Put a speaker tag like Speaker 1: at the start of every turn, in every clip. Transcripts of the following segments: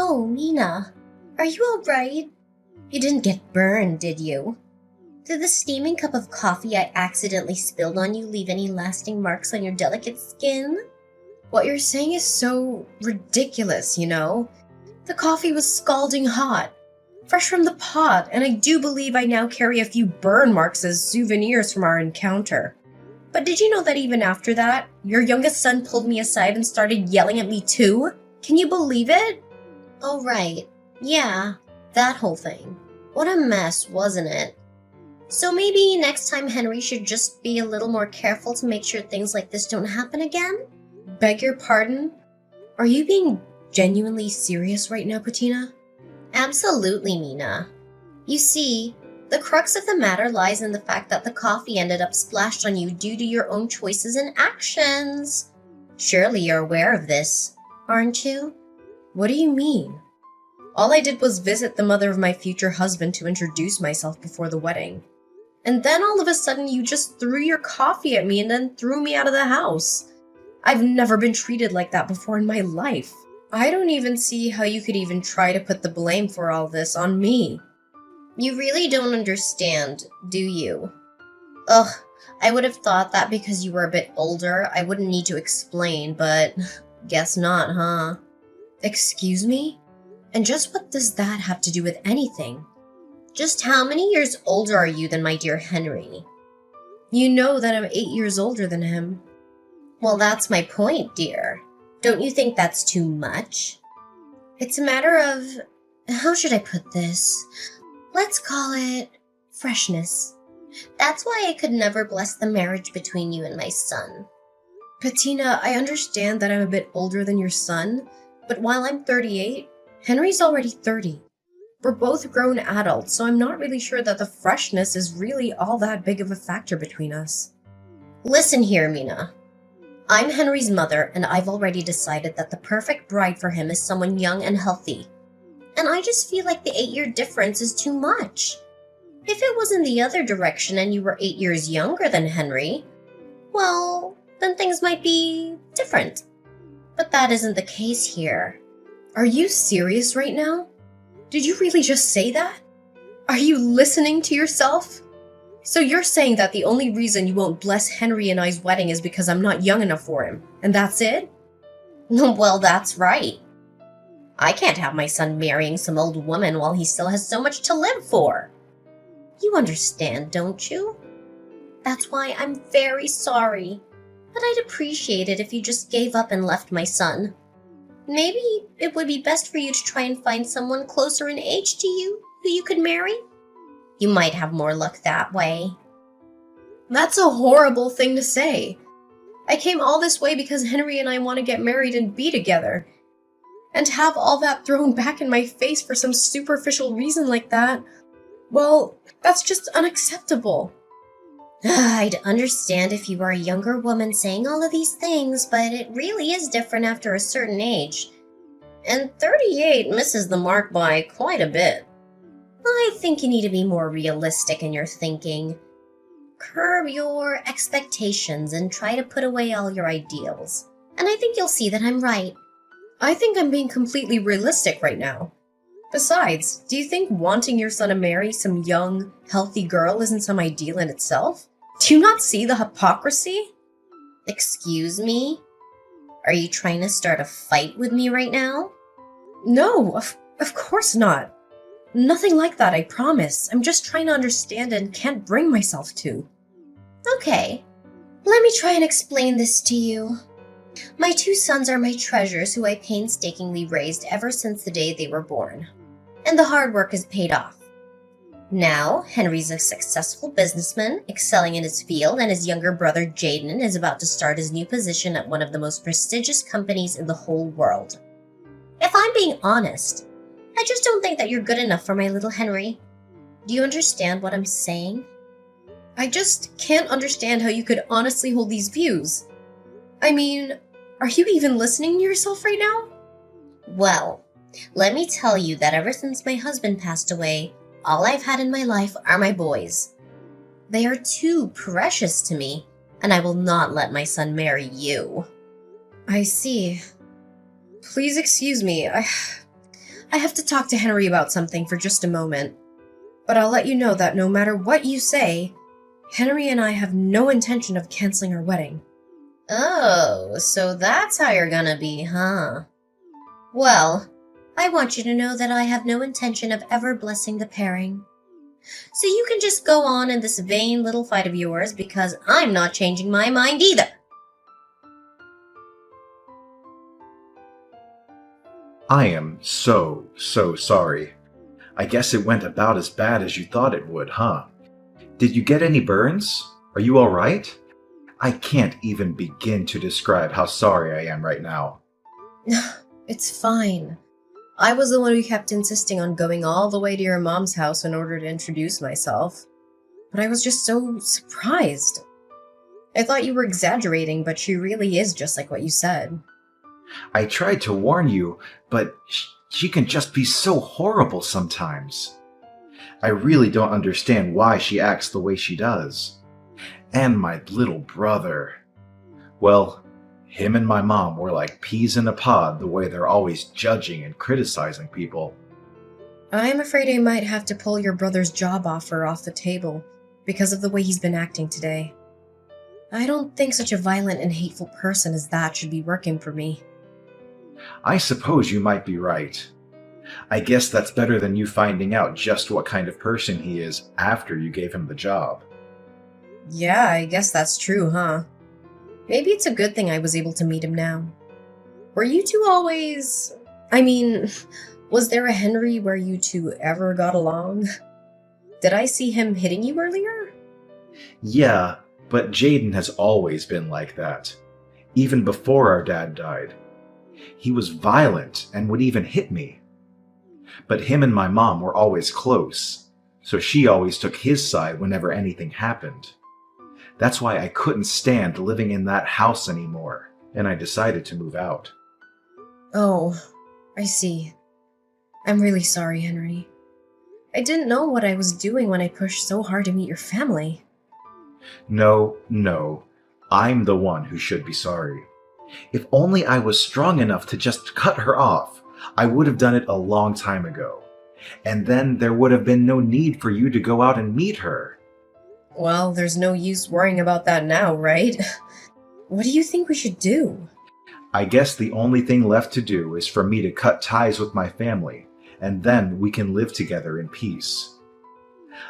Speaker 1: Oh, Mina, are you alright? You didn't get burned, did you? Did the steaming cup of coffee I accidentally spilled on you leave any lasting marks on your delicate skin?
Speaker 2: What you're saying is so ridiculous, you know? The coffee was scalding hot, fresh from the pot, and I do believe I now carry a few burn marks as souvenirs from our encounter. But did you know that even after that, your youngest son pulled me aside and started yelling at me too? Can you believe it?
Speaker 1: Oh, right. Yeah, that whole thing. What a mess, wasn't it? So maybe next time Henry should just be a little more careful to make sure things like this don't happen again?
Speaker 2: Beg your pardon? Are you being genuinely serious right now, Patina?
Speaker 1: Absolutely, Mina. You see, the crux of the matter lies in the fact that the coffee ended up splashed on you due to your own choices and actions. Surely you're aware of this, aren't you?
Speaker 2: What do you mean? All I did was visit the mother of my future husband to introduce myself before the wedding. And then all of a sudden you just threw your coffee at me and then threw me out of the house. I've never been treated like that before in my life. I don't even see how you could even try to put the blame for all this on me.
Speaker 1: You really don't understand, do you? Ugh, I would have thought that because you were a bit older, I wouldn't need to explain, but guess not, huh?
Speaker 2: Excuse me? And just what does that have to do with anything?
Speaker 1: Just how many years older are you than my dear Henry?
Speaker 2: You know that I'm 8 years older than him.
Speaker 1: Well, that's my point, dear. Don't you think that's too much?
Speaker 2: It's a matter of, how should I put this? Let's call it freshness.
Speaker 1: That's why I could never bless the marriage between you and my son.
Speaker 2: Patina, I understand that I'm a bit older than your son, but while I'm 38, Henry's already 30. We're both grown adults, so I'm not really sure that the freshness is really all that big of a factor between us.
Speaker 1: Listen here, Mina. I'm Henry's mother, and I've already decided that the perfect bride for him is someone young and healthy. And I just feel like the 8-year difference is too much. If it was in the other direction and you were 8 years younger than Henry, well, then things might be different. But that isn't the case here.
Speaker 2: Are you serious right now? Did you really just say that? Are you listening to yourself? So you're saying that the only reason you won't bless Henry and I's wedding is because I'm not young enough for him, and that's it?
Speaker 1: Well, that's right. I can't have my son marrying some old woman while he still has so much to live for. You understand, don't you? That's why I'm very sorry, but I'd appreciate it if you just gave up and left my son. Maybe it would be best for you to try and find someone closer in age to you who you could marry. You might have more luck that way.
Speaker 2: That's a horrible thing to say. I came all this way because Henry and I want to get married and be together. And to have all that thrown back in my face for some superficial reason like that, well, that's just unacceptable.
Speaker 1: I'd understand if you were a younger woman saying all of these things, but it really is different after a certain age. And 38 misses the mark by quite a bit. I think you need to be more realistic in your thinking. Curb your expectations and try to put away all your ideals. And I think you'll see that I'm right.
Speaker 2: I think I'm being completely realistic right now. Besides, do you think wanting your son to marry some young, healthy girl isn't some ideal in itself? Do you not see the hypocrisy?
Speaker 1: Excuse me? Are you trying to start a fight with me right now?
Speaker 2: No, of course not. Nothing like that, I promise. I'm just trying to understand and can't bring myself to.
Speaker 1: Okay, let me try and explain this to you. My 2 sons are my treasures who I painstakingly raised ever since the day they were born. And the hard work has paid off. Now, Henry's a successful businessman, excelling in his field, and his younger brother Jaden is about to start his new position at one of the most prestigious companies in the whole world. If I'm being honest, I just don't think that you're good enough for my little Henry. Do you understand what I'm saying?
Speaker 2: I just can't understand how you could honestly hold these views. I mean, are you even listening to yourself right now?
Speaker 1: Well, let me tell you that ever since my husband passed away, all I've had in my life are my boys. They are too precious to me, and I will not let my son marry you.
Speaker 2: I see. Please excuse me. I have to talk to Henry about something for just a moment. But I'll let you know that no matter what you say, Henry and I have no intention of canceling our wedding.
Speaker 1: Oh, so that's how you're gonna be, huh? Well, I want you to know that I have no intention of ever blessing the pairing. So you can just go on in this vain little fight of yours because I'm not changing my mind either.
Speaker 3: I am so sorry. I guess it went about as bad as you thought it would, huh? Did you get any burns? Are you alright? I can't even begin to describe how sorry I am right now.
Speaker 2: It's fine. I was the one who kept insisting on going all the way to your mom's house in order to introduce myself. But I was just so surprised. I thought you were exaggerating, but she really is just like what you said.
Speaker 3: I tried to warn you, but she can just be so horrible sometimes. I really don't understand why she acts the way she does. And my little brother. Well, him and my mom were like peas in a pod the way they're always judging and criticizing people.
Speaker 2: I'm afraid I might have to pull your brother's job offer off the table because of the way he's been acting today. I don't think such a violent and hateful person as that should be working for me.
Speaker 3: I suppose you might be right. I guess that's better than you finding out just what kind of person he is after you gave him the job.
Speaker 2: Yeah, I guess that's true, huh? Maybe it's a good thing I was able to meet him now. Were you two always... was there a Henry where you two ever got along? Did I see him hitting you earlier?
Speaker 3: Yeah, but Jaden has always been like that. Even before our dad died. He was violent and would even hit me. But him and my mom were always close, so she always took his side whenever anything happened. That's why I couldn't stand living in that house anymore, and I decided to move out.
Speaker 2: Oh, I see. I'm really sorry, Henry. I didn't know what I was doing when I pushed so hard to meet your family.
Speaker 3: No, I'm the one who should be sorry. If only I was strong enough to just cut her off, I would have done it a long time ago. And then there would have been no need for you to go out and meet her.
Speaker 2: Well, there's no use worrying about that now, right? What do you think we should do?
Speaker 3: I guess the only thing left to do is for me to cut ties with my family, and then we can live together in peace.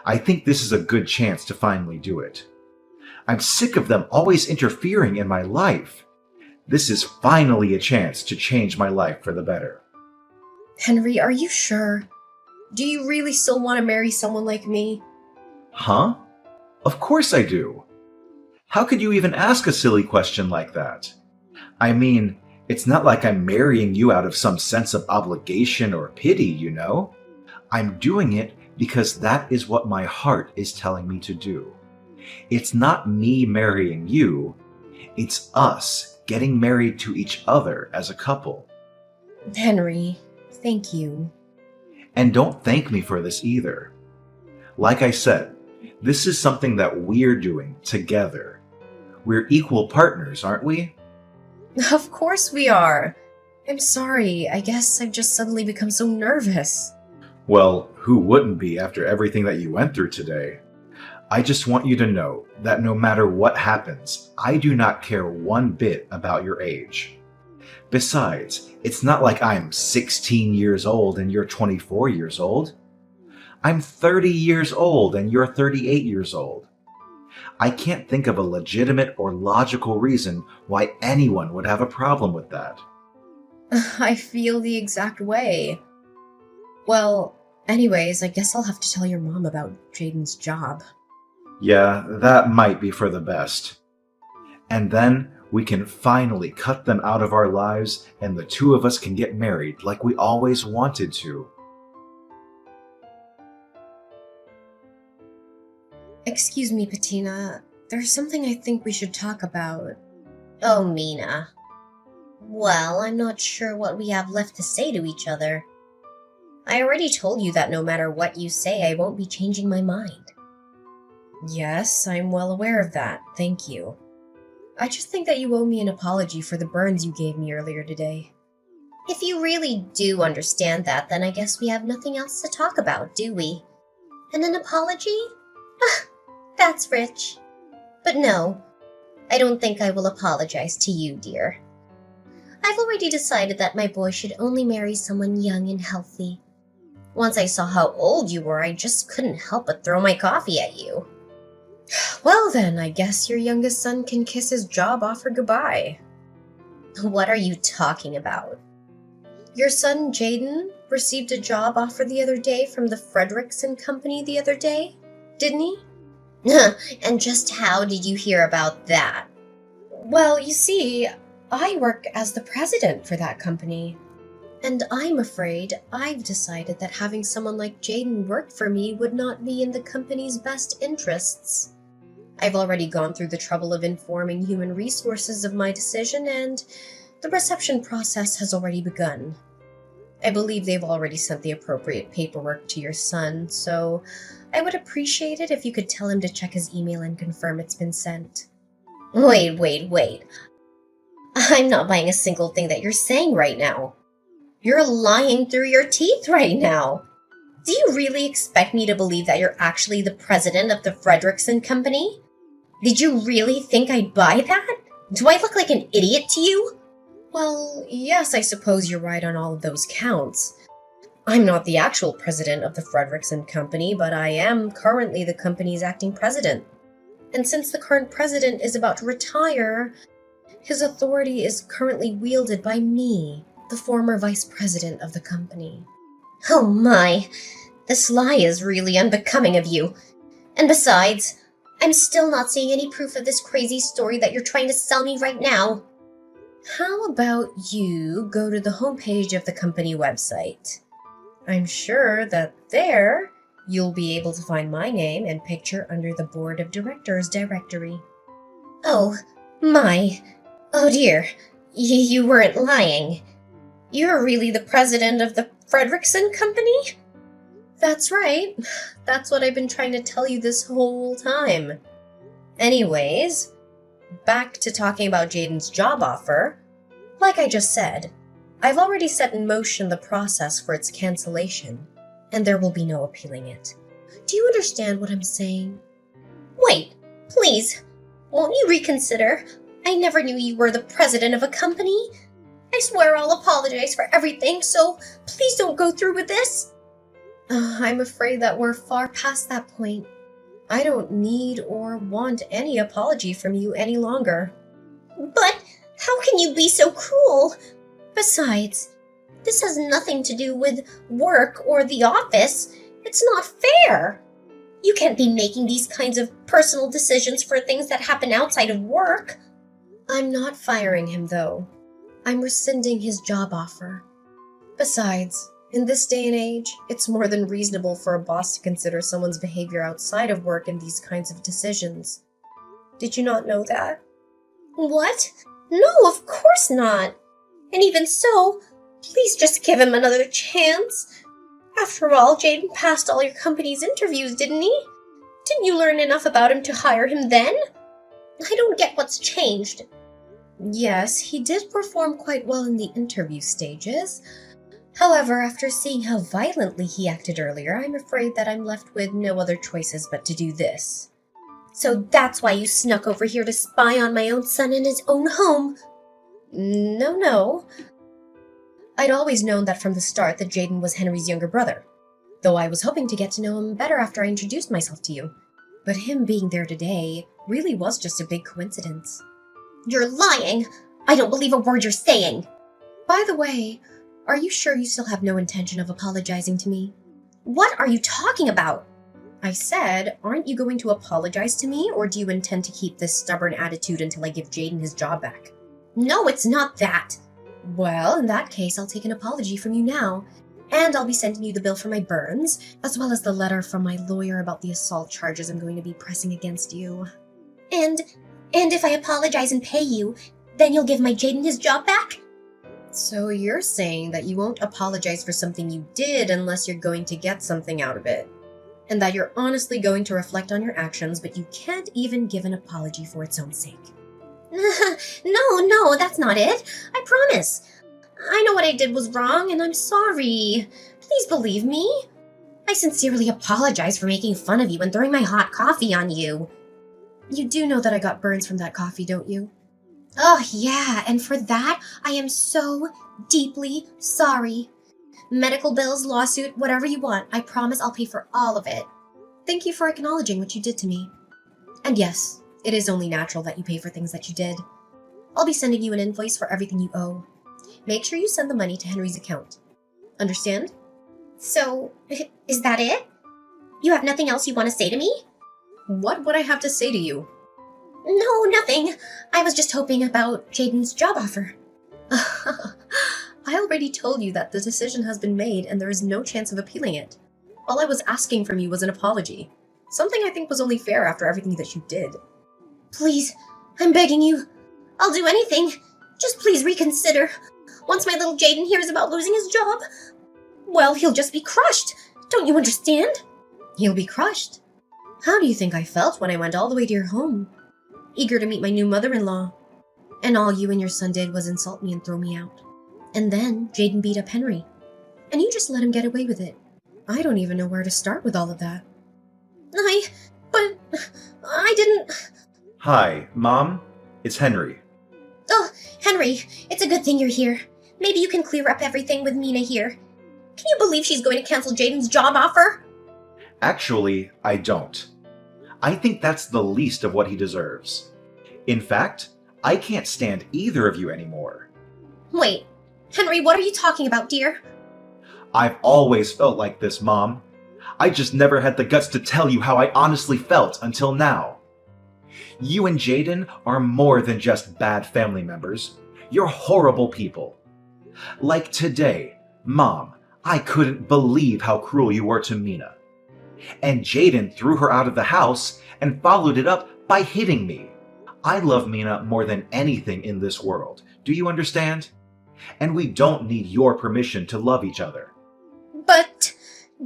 Speaker 3: I think this is a good chance to finally do it. I'm sick of them always interfering in my life. This is finally a chance to change my life for the better.
Speaker 2: Henry, are you sure? Do you really still want to marry someone like me?
Speaker 3: Huh? Of course I do. How could you even ask a silly question like that? I mean, it's not like I'm marrying you out of some sense of obligation or pity, you know? I'm doing it because that is what my heart is telling me to do. It's not me marrying you, it's us getting married to each other as a couple.
Speaker 2: Henry, thank you.
Speaker 3: And don't thank me for this either. Like I said, this is something that we're doing together. We're equal partners, aren't we?
Speaker 2: Of course we are. I'm sorry, I guess I've just suddenly become so nervous.
Speaker 3: Well, who wouldn't be after everything that you went through today? I just want you to know that no matter what happens, I do not care one bit about your age. Besides, it's not like I'm 16 years old and you're 24 years old. I'm 30 years old and you're 38 years old. I can't think of a legitimate or logical reason why anyone would have a problem with that.
Speaker 2: I feel the exact way. Well, anyways, I guess I'll have to tell your mom about Jaden's job.
Speaker 3: Yeah, that might be for the best. And then we can finally cut them out of our lives and the two of us can get married like we always wanted to.
Speaker 2: Excuse me, Patina. There's something I think we should talk about.
Speaker 1: Oh, Mina. Well, I'm not sure what we have left to say to each other. I already told you that no matter what you say, I won't be changing my mind.
Speaker 2: Yes, I'm well aware of that. Thank you. I just think that you owe me an apology for the burns you gave me earlier today.
Speaker 1: If you really do understand that, then I guess we have nothing else to talk about, do we? And an apology? Ah, that's rich. But no, I don't think I will apologize to you, dear. I've already decided that my boy should only marry someone young and healthy. Once I saw how old you were, I just couldn't help but throw my coffee at you.
Speaker 2: Well then, I guess your youngest son can kiss his job offer goodbye.
Speaker 1: What are you talking about?
Speaker 2: Your son Jaden received a job offer the other day from the Frederickson Company the other day, didn't he?
Speaker 1: And just how did you hear about that?
Speaker 2: Well, you see, I work as the president for that company. And I'm afraid I've decided that having someone like Jaden work for me would not be in the company's best interests. I've already gone through the trouble of informing human resources of my decision, and the reception process has already begun. I believe they've already sent the appropriate paperwork to your son, so I would appreciate it if you could tell him to check his email and confirm it's been sent.
Speaker 1: Wait. I'm not buying a single thing that you're saying right now. You're lying through your teeth right now. Do you really expect me to believe that you're actually the president of the Frederickson Company? Did you really think I'd buy that? Do I look like an idiot to you?
Speaker 2: Well, yes, I suppose you're right on all of those counts. I'm not the actual president of the Frederickson Company, but I am currently the company's acting president. And since the current president is about to retire, his authority is currently wielded by me, the former vice president of the company.
Speaker 1: Oh my, this lie is really unbecoming of you. And besides, I'm still not seeing any proof of this crazy story that you're trying to sell me right now.
Speaker 2: How about you go to the homepage of the company website? I'm sure that there you'll be able to find my name and picture under the Board of Directors directory.
Speaker 1: Oh, my. Oh dear, you weren't lying. You're really the president of the Frederickson Company?
Speaker 2: That's right. That's what I've been trying to tell you this whole time. Anyways, back to talking about Jaden's job offer. Like I just said, I've already set in motion the process for its cancellation, and there will be no appealing it. Do you understand what I'm saying?
Speaker 1: Wait, please, won't you reconsider? I never knew you were the president of a company. I swear I'll apologize for everything, so please don't go through with this.
Speaker 2: I'm afraid that we're far past that point. I don't need or want any apology from you any longer.
Speaker 1: But how can you be so cruel? Besides, this has nothing to do with work or the office. It's not fair. You can't be making these kinds of personal decisions for things that happen outside of work.
Speaker 2: I'm not firing him, though. I'm rescinding his job offer. Besides, in this day and age, it's more than reasonable for a boss to consider someone's behavior outside of work in these kinds of decisions. Did you not know that?
Speaker 1: What? No, of course not. And even so, please just give him another chance. After all, Jaden passed all your company's interviews, didn't he? Didn't you learn enough about him to hire him then? I don't get what's changed.
Speaker 2: Yes, he did perform quite well in the interview stages. However, after seeing how violently he acted earlier, I'm afraid that I'm left with no other choices but to do this.
Speaker 1: So that's why you snuck over here to spy on my own son in his own home?
Speaker 2: No. I'd always known that from the start that Jaden was Henry's younger brother, though I was hoping to get to know him better after I introduced myself to you. But him being there today really was just a big coincidence.
Speaker 1: You're lying! I don't believe a word you're saying!
Speaker 2: By the way, are you sure you still have no intention of apologizing to me?
Speaker 1: What are you talking about?
Speaker 2: I said, aren't you going to apologize to me, or do you intend to keep this stubborn attitude until I give Jaden his job back?
Speaker 1: No, it's not that.
Speaker 2: Well, in that case, I'll take an apology from you now, and I'll be sending you the bill for my burns, as well as the letter from my lawyer about the assault charges I'm going to be pressing against you.
Speaker 1: And if I apologize and pay you, then you'll give my Jaden his job back?
Speaker 2: So you're saying that you won't apologize for something you did unless you're going to get something out of it, and that you're honestly going to reflect on your actions, but you can't even give an apology for its own sake.
Speaker 1: No, that's not it. I promise. I know what I did was wrong, and I'm sorry. Please believe me. I sincerely apologize for making fun of you and throwing my hot coffee on you.
Speaker 2: You do know that I got burns from that coffee, don't you?
Speaker 1: Oh, yeah, and for that, I am so deeply sorry. Medical bills, lawsuit, whatever you want, I promise I'll pay for all of it.
Speaker 2: Thank you for acknowledging what you did to me. And yes, it is only natural that you pay for things that you did. I'll be sending you an invoice for everything you owe. Make sure you send the money to Henry's account. Understand?
Speaker 1: So, is that it? You have nothing else you want to say to me?
Speaker 2: What would I have to say to you?
Speaker 1: No, nothing. I was just hoping about Jaden's job offer.
Speaker 2: I already told you that the decision has been made and there is no chance of appealing it. All I was asking from you was an apology. Something I think was only fair after everything that you did.
Speaker 1: Please, I'm begging you. I'll do anything. Just please reconsider. Once my little Jaden hears about losing his job, well, he'll just be crushed. Don't you understand?
Speaker 2: He'll be crushed. How do you think I felt when I went all the way to your home? Eager to meet my new mother-in-law. And all you and your son did was insult me and throw me out. And then Jaden beat up Henry. And you just let him get away with it. I don't even know where to start with all of that.
Speaker 1: But I didn't...
Speaker 3: Hi, Mom. It's Henry.
Speaker 1: Oh, Henry, it's a good thing you're here. Maybe you can clear up everything with Mina here. Can you believe she's going to cancel Jaden's job offer?
Speaker 3: Actually, I don't. I think that's the least of what he deserves. In fact, I can't stand either of you anymore.
Speaker 1: Wait, Henry, what are you talking about, dear?
Speaker 3: I've always felt like this, Mom. I just never had the guts to tell you how I honestly felt until now. You and Jaden are more than just bad family members. You're horrible people. Like today, Mom, I couldn't believe how cruel you were to Mina. And Jaden threw her out of the house and followed it up by hitting me. I love Mina more than anything in this world. Do you understand? And we don't need your permission to love each other.
Speaker 1: But,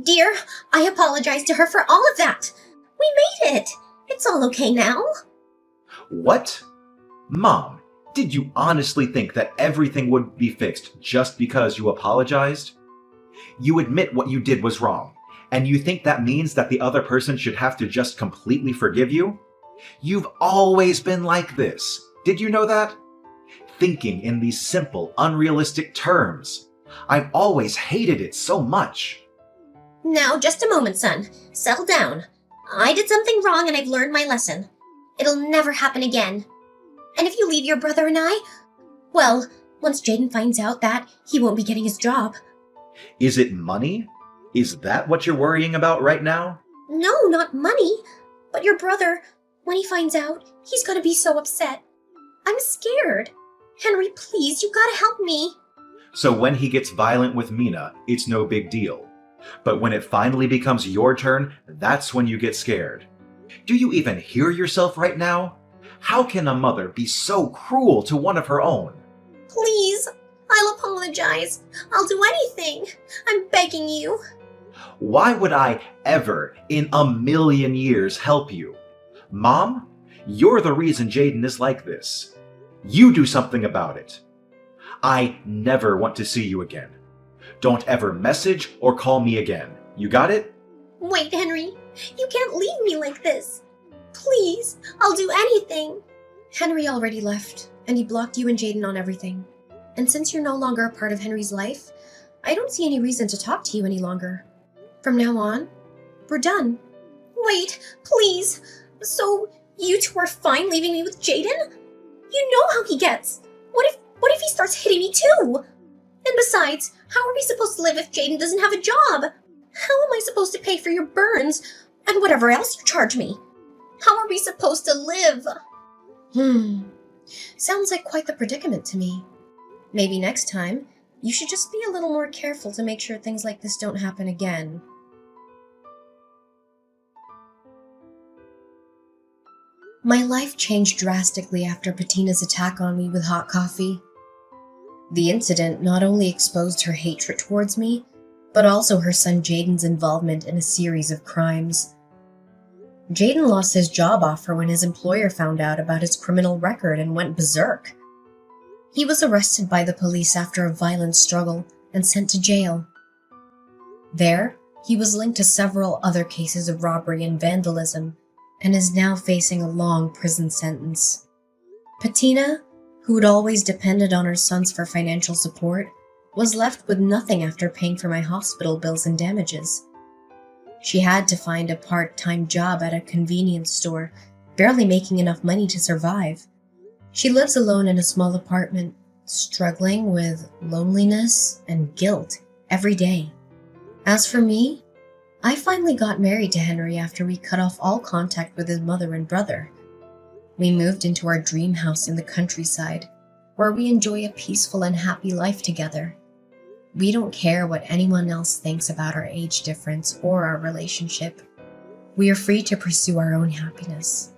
Speaker 1: dear, I apologize to her for all of that. We made it. It's all okay now.
Speaker 3: What? Mom, did you honestly think that everything would be fixed just because you apologized? You admit what you did was wrong, and you think that means that the other person should have to just completely forgive you? You've always been like this. Did you know that? Thinking in these simple, unrealistic terms. I've always hated it so much.
Speaker 1: Now, just a moment, son. Settle down. I did something wrong and I've learned my lesson. It'll never happen again. And if you leave your brother and I, well, once Jaden finds out that, he won't be getting his job.
Speaker 3: Is it money? Is that what you're worrying about right now?
Speaker 1: No, not money. But your brother, when he finds out, he's gonna be so upset. I'm scared. Henry, please, you gotta help me.
Speaker 3: So when he gets violent with Mina, it's no big deal. But when it finally becomes your turn, that's when you get scared. Do you even hear yourself right now? How can a mother be so cruel to one of her own?
Speaker 1: Please, I'll apologize. I'll do anything. I'm begging you.
Speaker 3: Why would I ever in a million years help you? Mom, you're the reason Jaden is like this. You do something about it. I never want to see you again. Don't ever message or call me again. You got it?
Speaker 1: Wait, Henry. You can't leave me like this. Please, I'll do anything.
Speaker 2: Henry already left, and he blocked you and Jaden on everything. And since you're no longer a part of Henry's life, I don't see any reason to talk to you any longer. From now on, we're done.
Speaker 1: Wait, please. So, you two are fine leaving me with Jaden? You know how he gets. What if he starts hitting me too? And besides, how are we supposed to live if Jaden doesn't have a job? How am I supposed to pay for your burns and whatever else you charge me? How are we supposed to live?
Speaker 2: Sounds like quite the predicament to me. Maybe next time, you should just be a little more careful to make sure things like this don't happen again. My life changed drastically after Bettina's attack on me with hot coffee. The incident not only exposed her hatred towards me, but also her son Jaden's involvement in a series of crimes. Jaden lost his job offer when his employer found out about his criminal record and went berserk. He was arrested by the police after a violent struggle and sent to jail. There, he was linked to several other cases of robbery and vandalism and is now facing a long prison sentence. Patina, who had always depended on her sons for financial support, was left with nothing after paying for my hospital bills and damages. She had to find a part-time job at a convenience store, barely making enough money to survive. She lives alone in a small apartment, struggling with loneliness and guilt every day. As for me, I finally got married to Henry after we cut off all contact with his mother and brother. We moved into our dream house in the countryside, where we enjoy a peaceful and happy life together. We don't care what anyone else thinks about our age difference or our relationship. We are free to pursue our own happiness.